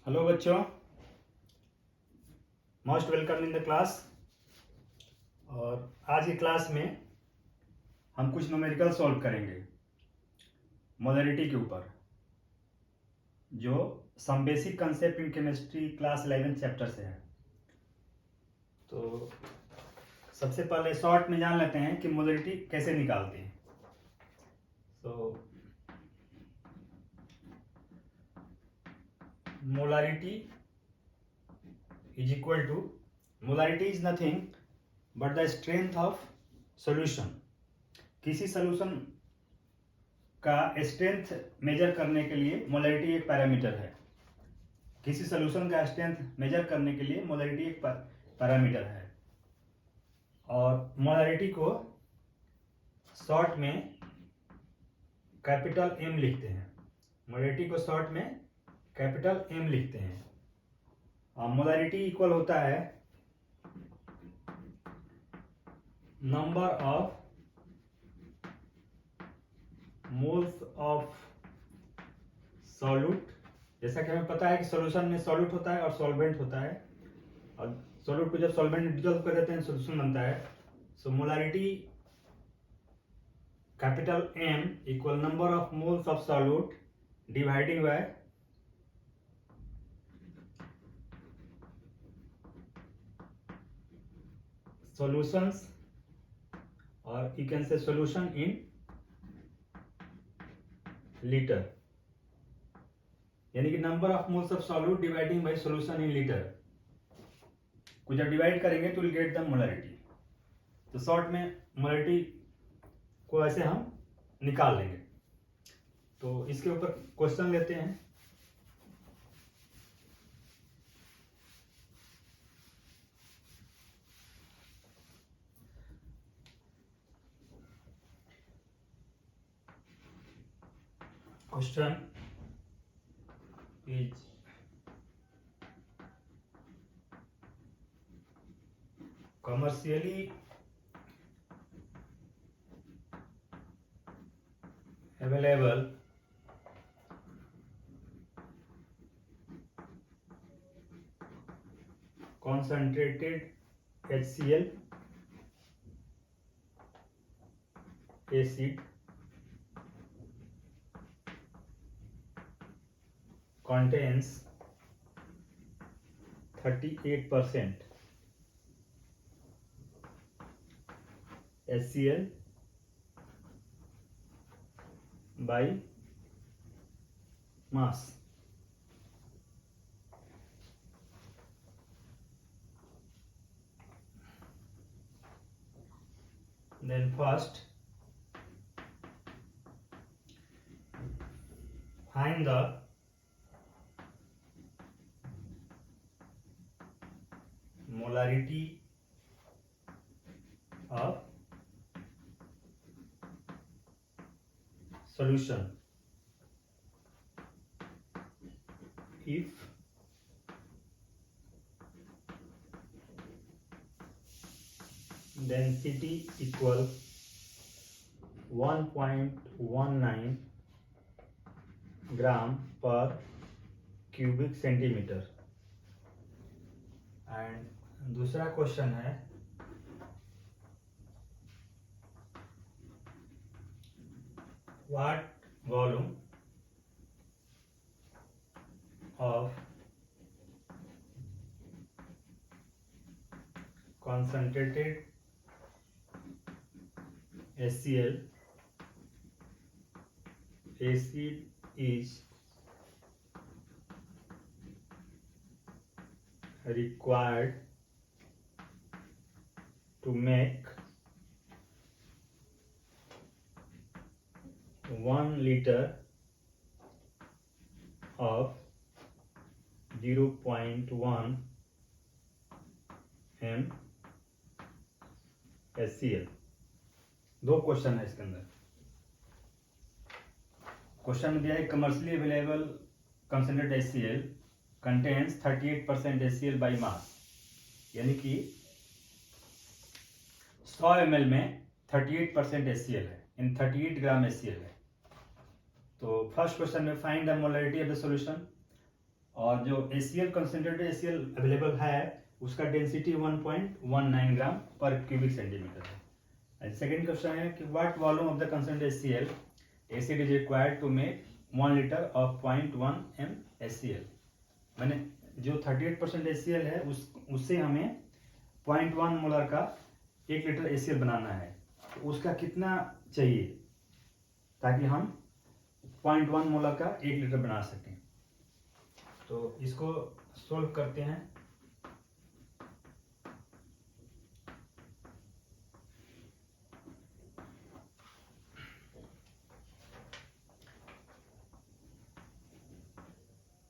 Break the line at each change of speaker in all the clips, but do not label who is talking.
Hello बच्चों, most welcome in the class. और आज की क्लास में हम कुछ न्यूमेरिकल सॉल्व करेंगे मोलरिटी के ऊपर, जो some basic concept in chemistry class 11 chapter से है। तो सबसे पहले शॉर्ट में जान लेते हैं कि मोलरिटी कैसे निकालते हैं। तो molarity is equal to, molarity is nothing but the strength of solution. किसी सॉल्यूशन का स्ट्रेंथ मेजर करने के लिए मोलरिटी एक पैरामीटर है। किसी सॉल्यूशन का स्ट्रेंथ मेजर करने के लिए मोलरिटी एक पैरामीटर है। और मोलरिटी को शॉर्ट में कैपिटल एम लिखते हैं। मोलरिटी को शॉर्ट में कैपिटल एम लिखते हैं। और मोलरिटी इक्वल होता है number of moles of solute. जैसा कि हमें पता है कि सॉल्यूशन में सॉल्यूट होता है और सॉल्वेंट होता है, और सॉल्यूट को जब सॉल्वेंट में डिजॉल्व कर देते हैं सॉल्यूशन बनता है। So molarity capital M equal number of moles of solute dividing by solutions, और you can say solution in litre, यानी कि number of moles of solute dividing by solution in litre को जब डिवाइड करेंगे तो will get the molarity. तो short में molarity को ऐसे हम निकाल लेंगे। तो इसके ऊपर क्वेश्चन लेते हैं। Question is commercially available concentrated HCl acid contains 38% HCl by mass. Then first find the molarity of solution if density equal 1.19 gram पर क्यूबिक सेंटीमीटर। एंड दूसरा क्वेश्चन है what volume of concentrated HCl acid is required to make 1 liter of 0.1 m HCl। दो question है इसके अंदर। Question में दिया है commercially available concentrated HCl contains 38% HCl by mass, यानी कि 100 ml में 38% HCl है, इन 38 ग्राम HCl है। तो फर्स्ट क्वेश्चन में find the molarity of the solution, और जो ACl कंसनट्रेटेड ACl अवेलेबल है उसका डेंसिटी 1.19 ग्राम पर क्यूबिक सेंटीमीटर है। सेकेंड क्वेश्चन है कि what volume of the concentrated ACl acid is required to make 1 litre of 0.1 m ACl। मैंने जो 38% ACl है उससे हमें 0.1 मोलर का 1 लीटर ACl बनाना है, तो उसका कितना चाहिए ताकि हम 0.1 मोलर का 1 लीटर बना सकें। तो इसको सोल्व करते हैं।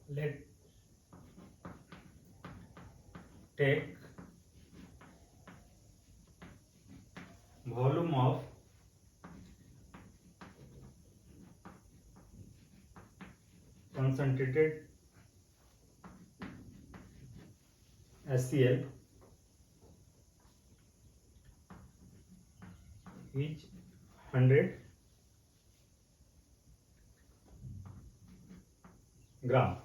Let take volume of concentrated HCl is 100 gram.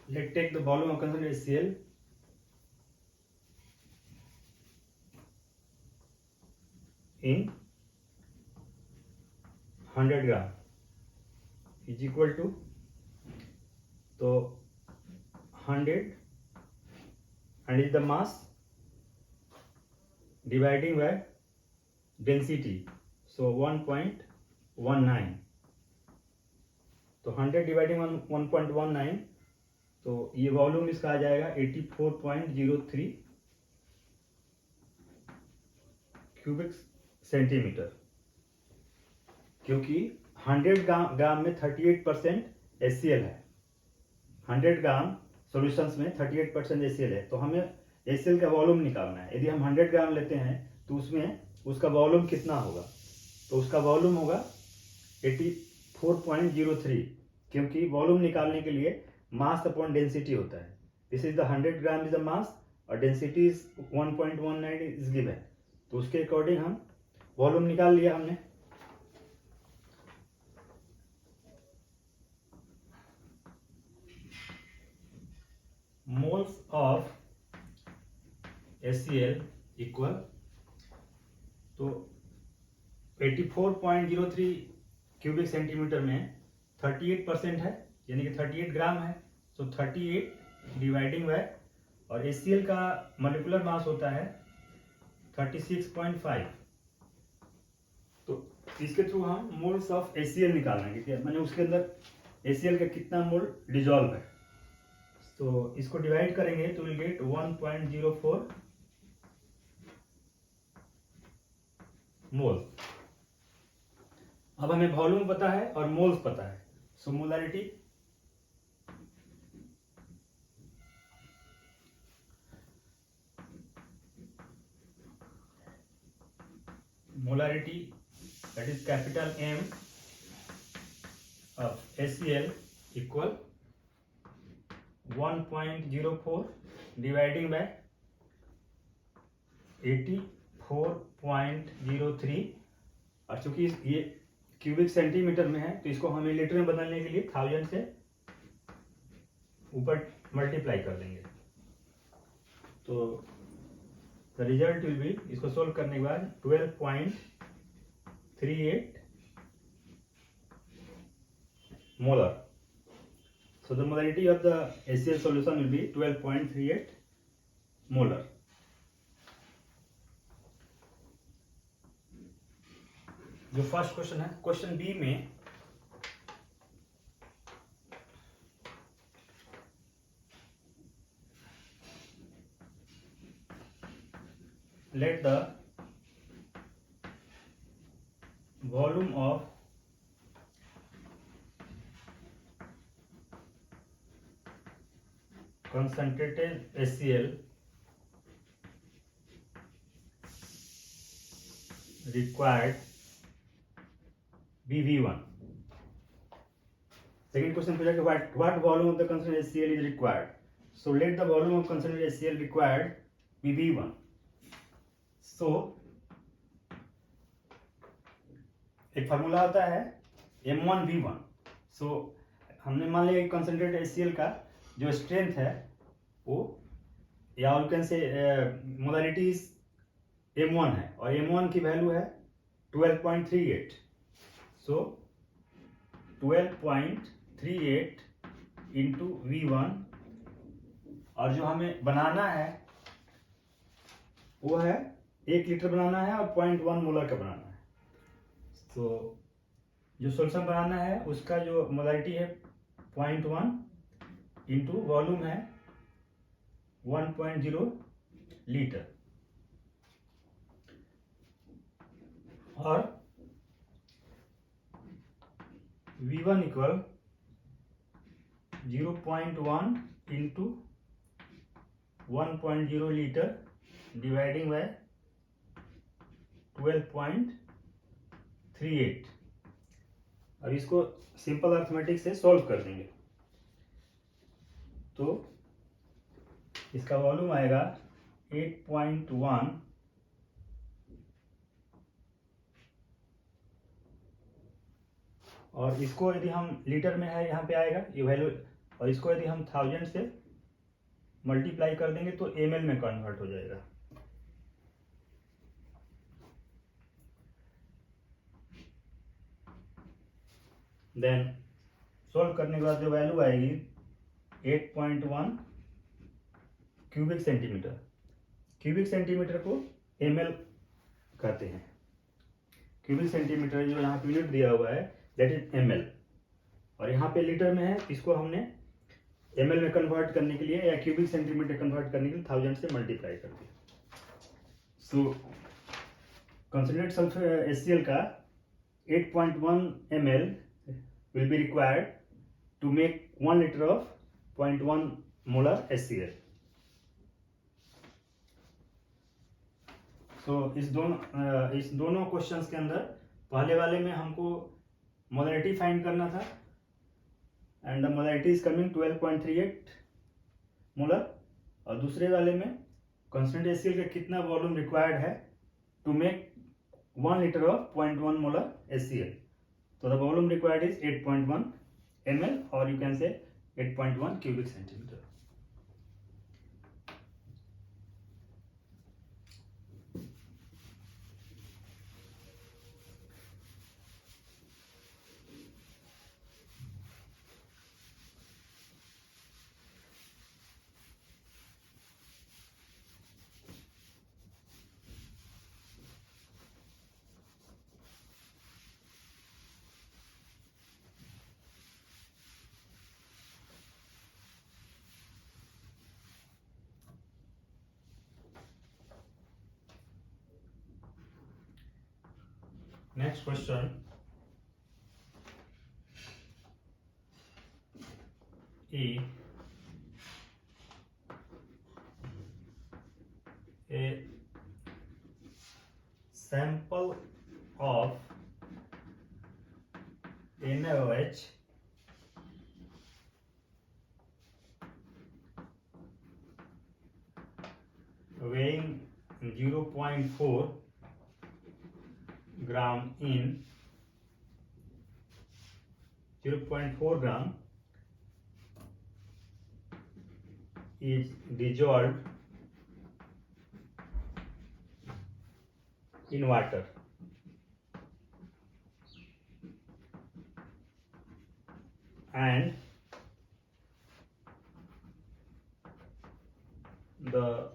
Let's take the volume of concentrated HCl in 100 gram is equal to, तो 100 and is the mass dividing by density, so 1.19, तो 100 dividing 1.19, तो ये वॉल्यूम इसका आ जाएगा 84.03 cubic centimetre, क्योंकि 100 ग्राम में 38% HCl है। 100 ग्राम solutions में 38% HCl है, तो हमें HCl का वॉल्यूम निकालना है। यदि हम 100 ग्राम लेते हैं तो उसमें उसका वॉल्यूम कितना होगा, तो उसका वॉल्यूम होगा 84.03, क्योंकि वॉल्यूम निकालने के लिए मास अपॉन डेंसिटी होता है। This is the 100 gram is the mass और डेंसिटी इज 1.19 इज गिवन, तो उसके अकॉर्डिंग हम वॉल्यूम निकाल लिया हमने। मोल्स ऑफ HCl इक्वल, तो 84.03 क्यूबिक सेंटीमीटर में 38% है, यानी कि 38 ग्राम है, तो 38 डिवाइडिंग बाय, और HCl का मॉलिक्यूलर मास होता है 36.5, तो इसके थ्रू हम मोल्स ऑफ HCl निकालेंगे कि मैंने उसके अंदर HCl का कितना मोल डिजॉल्व है। तो इसको डिवाइड करेंगे तो विल गेट 1.04 मोल। अब हमें वॉल्यूम पता है और मोल्स पता है, सो molarity that is capital M of HCl equal 1.04 dividing by 84.03, और चूंकि ये क्यूबिक सेंटीमीटर में है तो इसको हमें लीटर में बदलने के लिए 1000 से ऊपर मल्टीप्लाई कर देंगे, तो द रिजल्ट विल बी, इसको सोल्व करने के बाद 12.38 molar. So the molarity of the HCl solution will be 12.38 molar. जो फर्स्ट क्वेश्चन है, क्वेश्चन बी में let the volume of concentrated HCl required be V1. Second question पूछा कि what volume of the concentrated HCl is required. So let the volume of concentrated HCl required be V1. So एक formula होता है M1V1। सो हमने मान लिया concentrated HCl का जो स्ट्रेंथ है वो, या यू कैन से मोलारिटी M1 है, और M1 की वैल्यू है 12.38। सो 12.38 इंटू V1, और जो हमें बनाना है वो है 1 लीटर बनाना है और 0.1 मोलर का बनाना है। तो जो सोल्यूशन बनाना है उसका जो मोलारिटी है 0.1 इंटू वॉल्यूम है 1.0 लीटर, और V1 equal 0.1 into 1.0 litre dividing by 12.38। अब इसको सिंपल अर्थमेटिक से सॉल्व कर देंगे तो इसका वॉल्यूम आएगा 8.1 और इसको यदि हम लीटर में है यहाँ पे आएगा ये वैल्यू, और इसको यदि हम 1000 से मल्टीप्लाई कर देंगे तो ml में कन्वर्ट हो जाएगा। देन सॉल्व करने के बाद जो वैल्यू आएगी 8.1 क्यूबिक सेंटीमीटर। क्यूबिक सेंटीमीटर को ml कहते हैं। क्यूबिक सेंटीमीटर जो यहाँ पे यूनिट दिया हुआ है दैट इज ml, और यहाँ पे लीटर में है, इसको हमने ml में कन्वर्ट करने के लिए या क्यूबिक सेंटीमीटर कन्वर्ट करने के लिए 1000 से मल्टीप्लाई कर दिया। सो कंसंट्रेटेड सल्फर HCl का 8.1 ml will be required to make 1 liter of 0.1 molar HCl। तो इस दोनों क्वेश्चंस के अंदर पहले वाले में हमको मोलरिटी फाइंड करना था, and the molarity is coming 12.38 molar, और दूसरे वाले में कंसंट्रेटेड HCl का कितना वॉल्यूम रिक्वायर्ड है to make 1 litre of 0.1 molar HCl। तो the volume required is 8.1 ml, और you can say 8.1 cubic centimetre. Next question is a sample of NaOH weighing 0.4 gram in 0.4 gram is dissolved in water, and the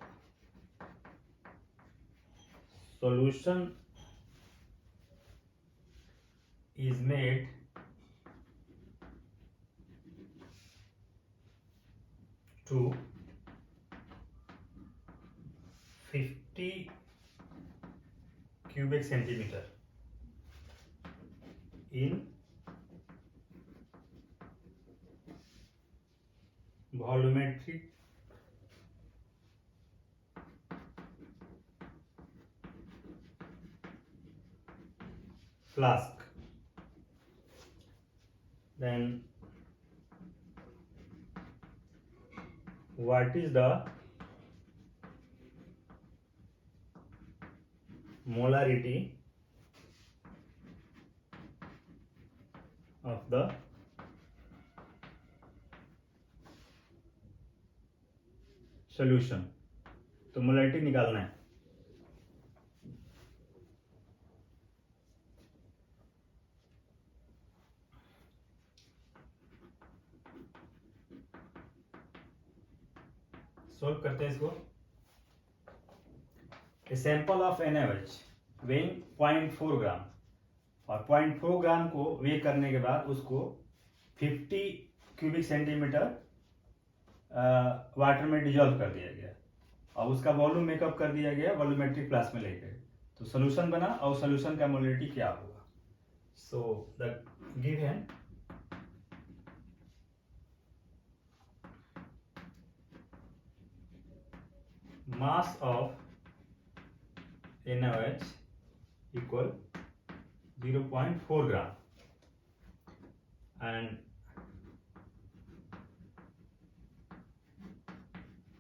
solution is made to 50 cubic centimeter in volumetric flask. Then what is the molarity of the solution. तो molarity निकालना है. Solve करते हैं इसको. A sample of NaOH weighing 0.4 ग्राम, और 0.4 ग्राम को वे करने के बाद उसको 50 क्यूबिक सेंटीमीटर वाटर में डिजॉल्व कर दिया गया और उसका वॉल्यूम मेकअप कर दिया गया वॉल्यूमेट्रिक क्लास में लेकर. तो सोल्यूशन बना और सोल्यूशन का मोलरिटी क्या होगा. So the given mass of NaOH equal 0.4 gram and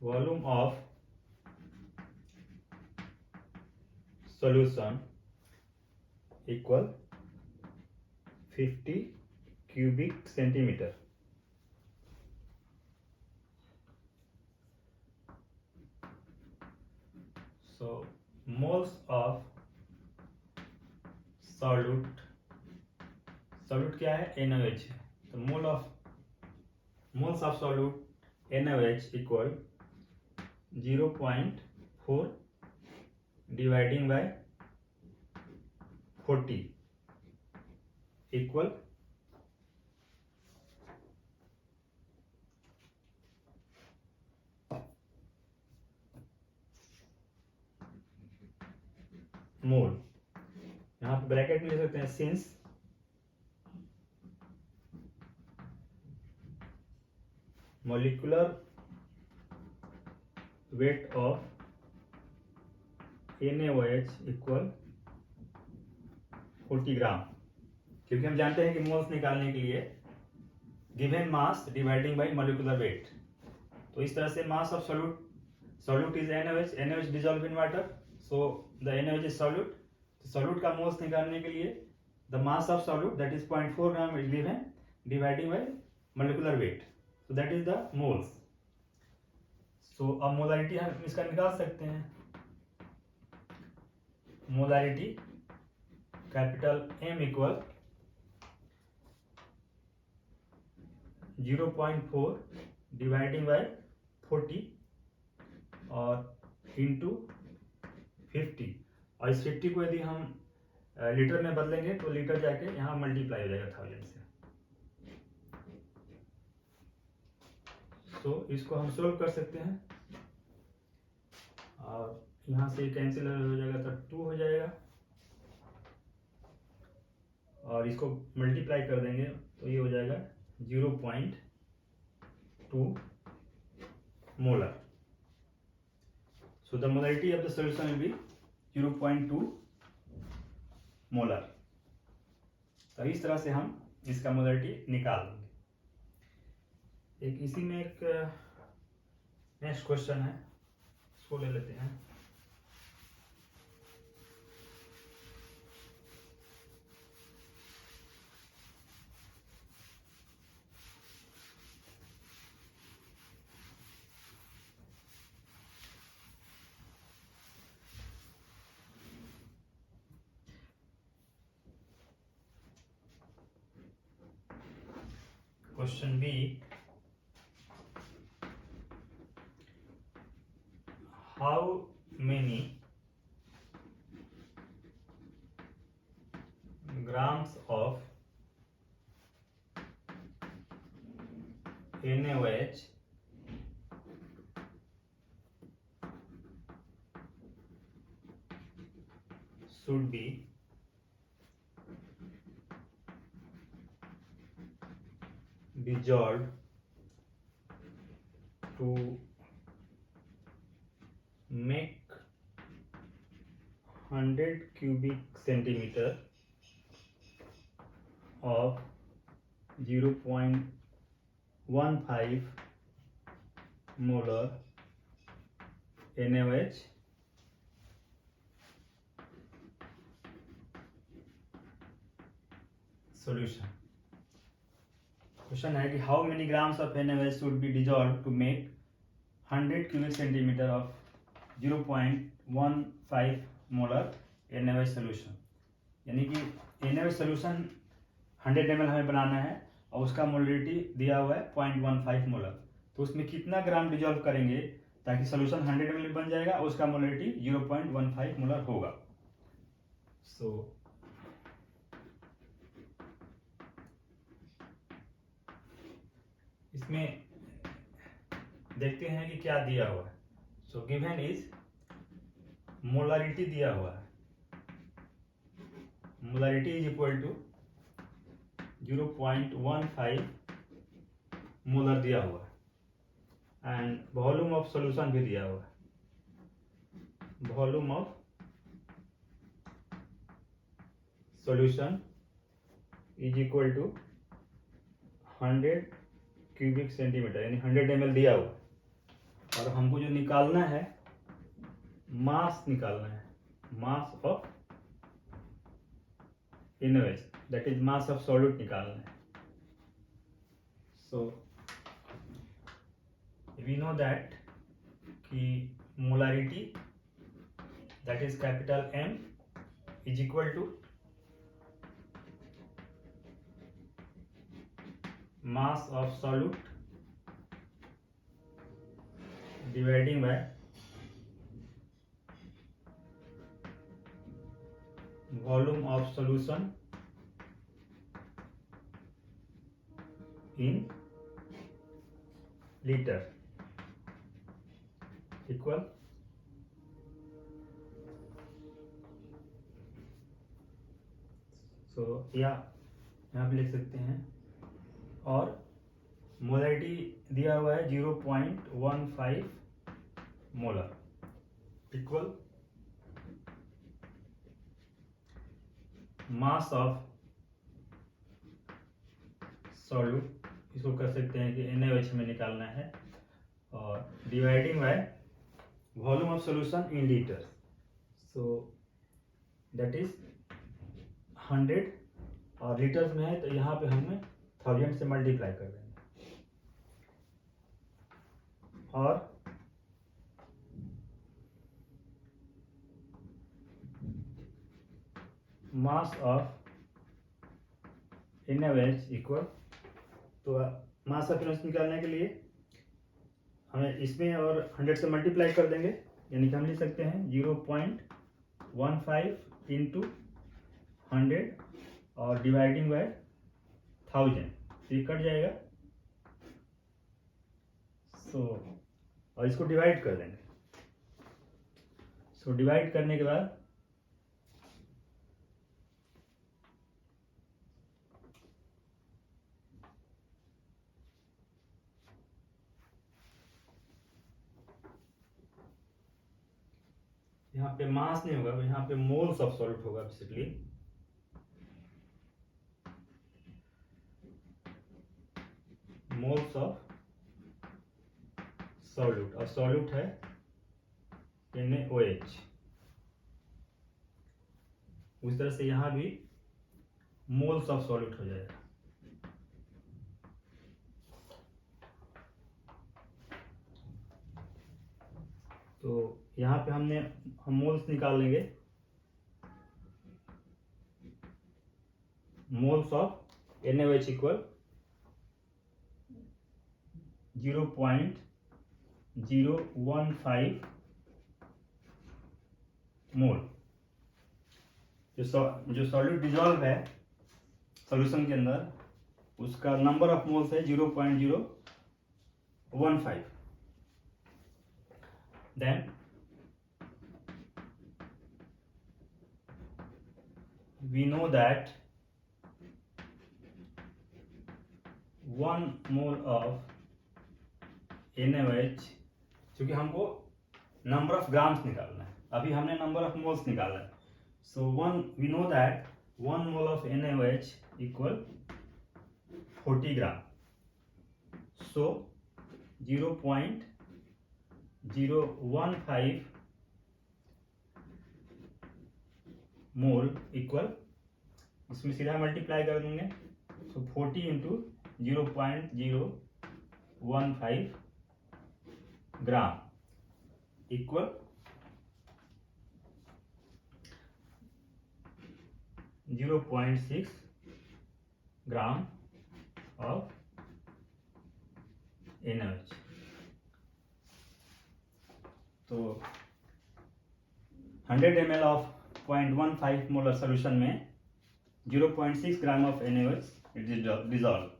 volume of solution equal 50 cubic centimeter. So moles of solute क्या है? NaOH है. तो moles of solute NaOH equal 0.4 dividing by 40 equal मोल. यहाँ पे ब्रैकेट में ले सकते हैं since molecular weight of NaOH equal 40 ग्राम, क्योंकि हम जानते हैं कि मोल्स निकालने के लिए given mass dividing by molecular weight. तो इस तरह से mass of solute is NaOH dissolve in water, so the NaOH is solute. Solute का मोल्स निकालने के लिए the mass of solute that is 0.4 gram is given dividing by molecular weight, so that is the moles. सो अब molarity हम इसका निकाल सकते हैं. Molarity capital M equal 0.4 dividing by 40 और इंटू 50, और इस 50 को यदि हम लीटर में बदलेंगे तो लीटर जाके यहाँ मल्टीप्लाई हो जाएगा 1000 से. तो इसको हम सोल्व कर सकते हैं और यहाँ से कैंसिल हो जाएगा तो 2 हो जाएगा और इसको मल्टीप्लाई कर देंगे तो ये हो जाएगा 0.2 molar. So the molarity of the solution will be 0.2 molar. तो इस तरह से हम इसका मोलरिटी निकाल देंगे. एक इसी में एक नेक्स्ट क्वेश्चन है, इसको ले लेते हैं. Question B, how many grams of NaOH should be dissolved to make 100 cubic centimeter of 0.15 molar NaOH solution. Question है कि how many grams of NaOH should be dissolve to make 100 cubic centimetre of 0.15 molar NaOH solution. यानी कि NaOH solution 100 ml हमें बनाना है और उसका molarity दिया हुआ है 0.15 मोलर। तो उसमें कितना ग्राम डिजॉल्व करेंगे ताकि सोल्यूशन 100 ml बन जाएगा और उसका मोलरिटी 0.15 मोलर होगा। सो इसमें देखते हैं कि क्या दिया हुआ है। सो गिवन इज मोलरिटी दिया हुआ है, molarity is equal to 0.15 molar दिया हुआ है एंड वॉल्यूम ऑफ सॉल्यूशन भी दिया हुआ है। Volume of solution is equal to 100 cubic centimetre, यानी 100 ml दिया हुआ है। और हमको जो निकालना है मास निकालना है, mass of NaOH, that is mass of solute निकालना है। सो वी नो दैट कि molarity that is capital M is equal to mass of solute dividing by volume of solution in liter equal यहाँ पे लिख सकते हैं। और molarity दिया हुआ है 0.15 molar equal mass of solute, इसको कर सकते हैं कि NaOH में निकालना है, और dividing by volume of solution in litre. So that is 100 और लीटर्स में है तो यहाँ पे हमें 1000 से मल्टीप्लाई कर देंगे। और मास ऑफ NaOH इक्वल, तो मास ऑफ NaOH निकालने के लिए हमें इसमें और 100 से मल्टीप्लाई कर देंगे, यानी कि हम लिख सकते हैं 0.15 इंटू 100 और डिवाइडिंग बाय 1000, तो ये कट जाएगा। सो और इसको डिवाइड कर देंगे। सो डिवाइड करने के बाद यहाँ पे मास नहीं होगा, यहाँ पे मोल्स ऑफ सॉल्यूट होगा बेसिकली। मोल्स ऑफ सॉल्यूट, और सॉल्यूट है NaOH। उस तरह से यहाँ भी मोल्स ऑफ सॉल्यूट हो जाएगा। तो यहाँ पे हम मोल्स निकाल लेंगे। मोल्स ऑफ NaOH इक्वल 0.015 मोल। जो सॉल्यूट डिजॉल्व है सॉल्यूशन के अंदर, उसका नंबर ऑफ मोल्स है 0.015। Then we know that 1 mole of NaOH, क्योंकि हमको नंबर ऑफ ग्राम्स निकालना है, अभी हमने नंबर ऑफ मोल्स निकाला है। So we know that 1 mole of NaOH equal 40 gram. So 0.015 mole equal, इसमें सीधा मल्टीप्लाई कर देंगे। So 40 into 0.015 gram equal 0.6 gram of NaOH. तो 100 ml of 0.15 molar solution में 0.6 gram of NaOH it is dissolved.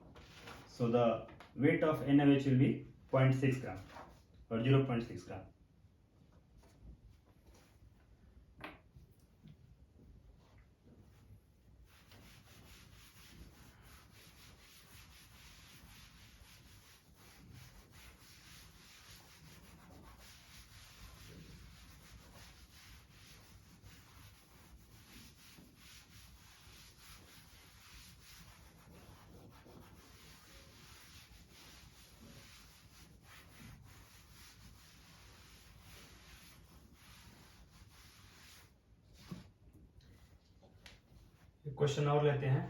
So the weight of NaOH will be 0.6 gram or 0.6 gram. Question और लेते हैं.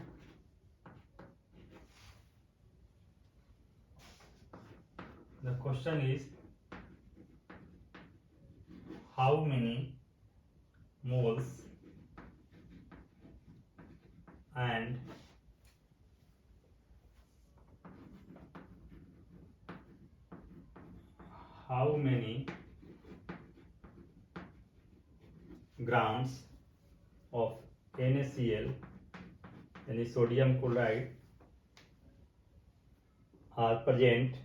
The question is how many moles and how many grams of NaCl यानी sodium chloride are present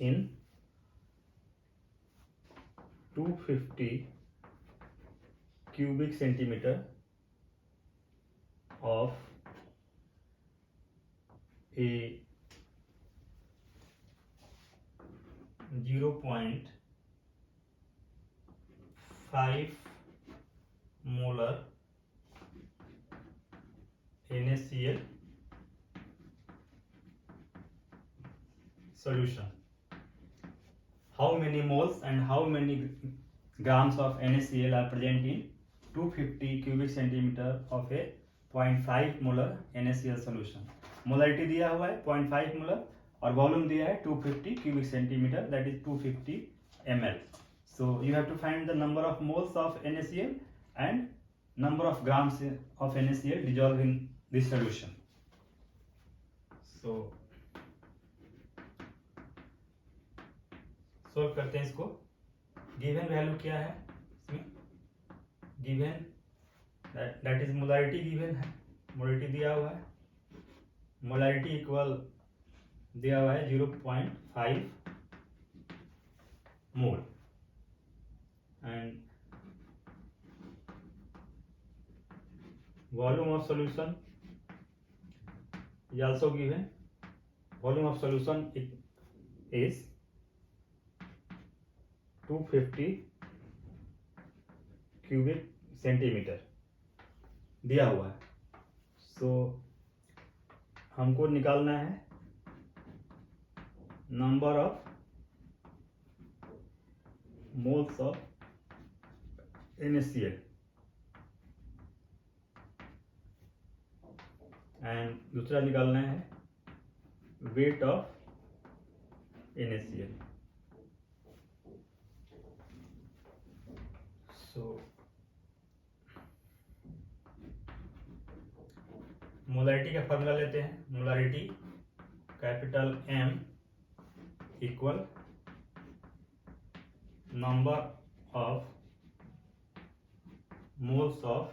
in 250 cubic centimeter of a 0.5 molar NaCl solution. How many moles and how many grams of NaCl are present in 250 cubic centimeter of a 0.5 molar NaCl solution. Molarity दिया हुआ है 0.5 molar और volume दिया है 250 cubic centimeter, that is 250 ml. So you have to find the number of moles of NaCl and number of grams of NaCl dissolved in this solution. So solve करते हैं इसको. Given value क्या है इसमें? Given that is molarity given है, molarity दिया हुआ है. मोलरिटी इक्वल दिया हुआ है 0.5 mole and volume of solution is also given. Volume of solution is 250 cubic centimeter दिया हुआ है. सो हमको निकालना है number of moles of NaCl and दूसरा निकालना है weight of NaCl. So molarity का फॉर्मूला लेते हैं. Molarity capital M equal number of moles of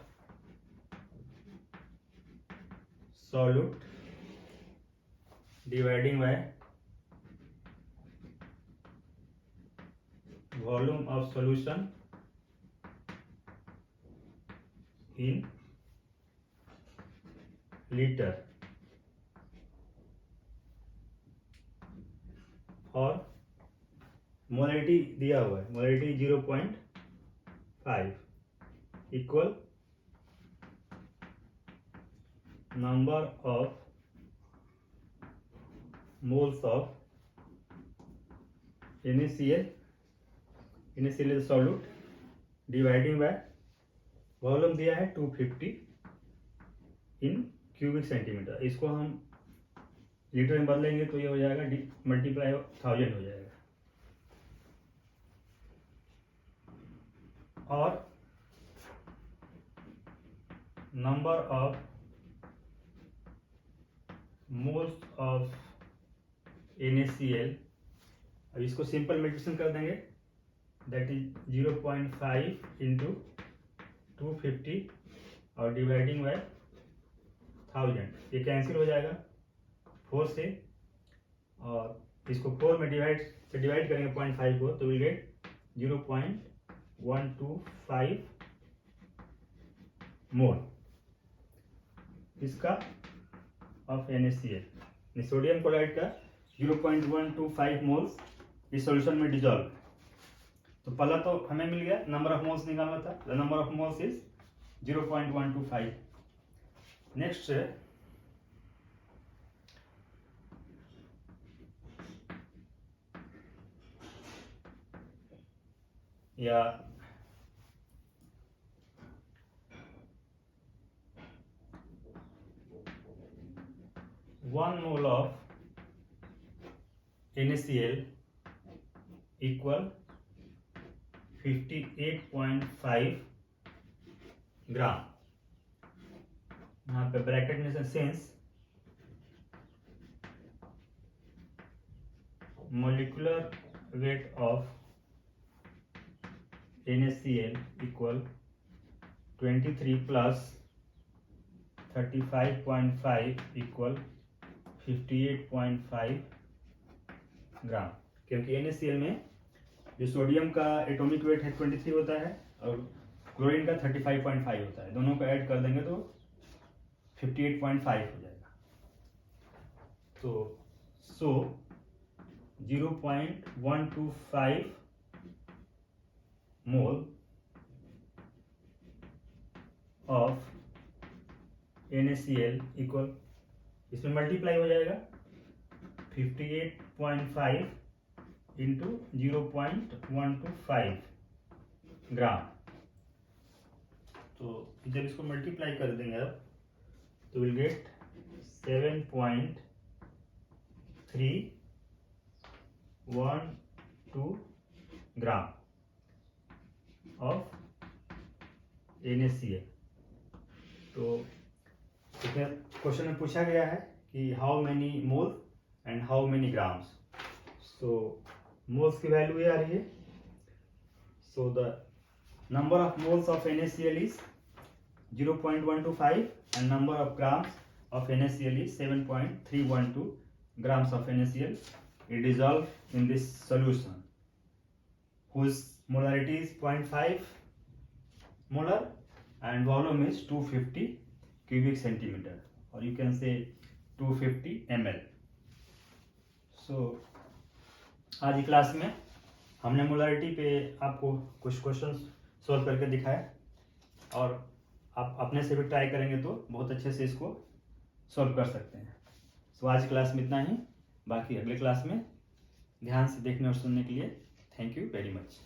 solute dividing by volume of solution in liter. और मोलरिटी दिया हुआ है, molarity 0.5 equal number of moles of NaCl is solute dividing by volume दिया है 250 इन cubic centimetre. इसको हम litre में बदलेंगे तो ये हो जाएगा मल्टीप्लाई 1000 हो जाएगा। और number of moles of NaCl, अब इसको सिंपल मल्टीप्लिकेशन कर देंगे, दैट इज 0.5 इंटू 250 और डिवाइडिंग बाय 1000। ये कैंसिल हो जाएगा 4 से, और इसको 4 में डिवाइड करेंगे 0.5 को, तो विल गेट 0.125 मोल इसका ऑफ NaCl। सोडियम क्लोराइड का 0.125 मोल्स इस सॉल्यूशन में डिजॉल्व। तो पहला तो हमें मिल गया, नंबर ऑफ मोल्स निकालना था, the number of moles is 0.125। Next या 1 mole of NaCl equal 58.5 ग्राम। यहाँ पे ब्रैकेट में since molecular weight of NaCl equal 23 plus 35.5 equal 58.5 ग्राम, क्योंकि NaCl में जो सोडियम का एटॉमिक वेट है 23 होता है और क्लोरीन का 35.5 होता है, दोनों को ऐड कर देंगे तो 58.5 हो जाएगा। तो 0.125 मोल ऑफ NaCl इक्वल, इसमें मल्टीप्लाई हो जाएगा 58.5 इंटू 0.125 ग्राम। तो जब इसको मल्टीप्लाई कर देंगे अब तो will gate 7.312 gram of NaCl। तो क्वेश्चन में पूछा गया है कि how many mole and how many grams. So moles की वैल्यू ये आ रही है। So the number of moles of NaCl is 0.125 and number of grams of NaCl is 7.312 grams of NaCl is dissolved in this solution whose molarity is 0.5 molar and volume is 250 cubic centimeter, or you can say 250 ml. So आज की class में हमने molarity पे आपको कुछ question solve करके दिखाया, और आप अपने से भी ट्राई करेंगे तो बहुत अच्छे से इसको सॉल्व कर सकते हैं। सो आज की क्लास में इतना ही, बाकी अगले क्लास में ध्यान से देखने और सुनने के लिए थैंक यू वेरी मच।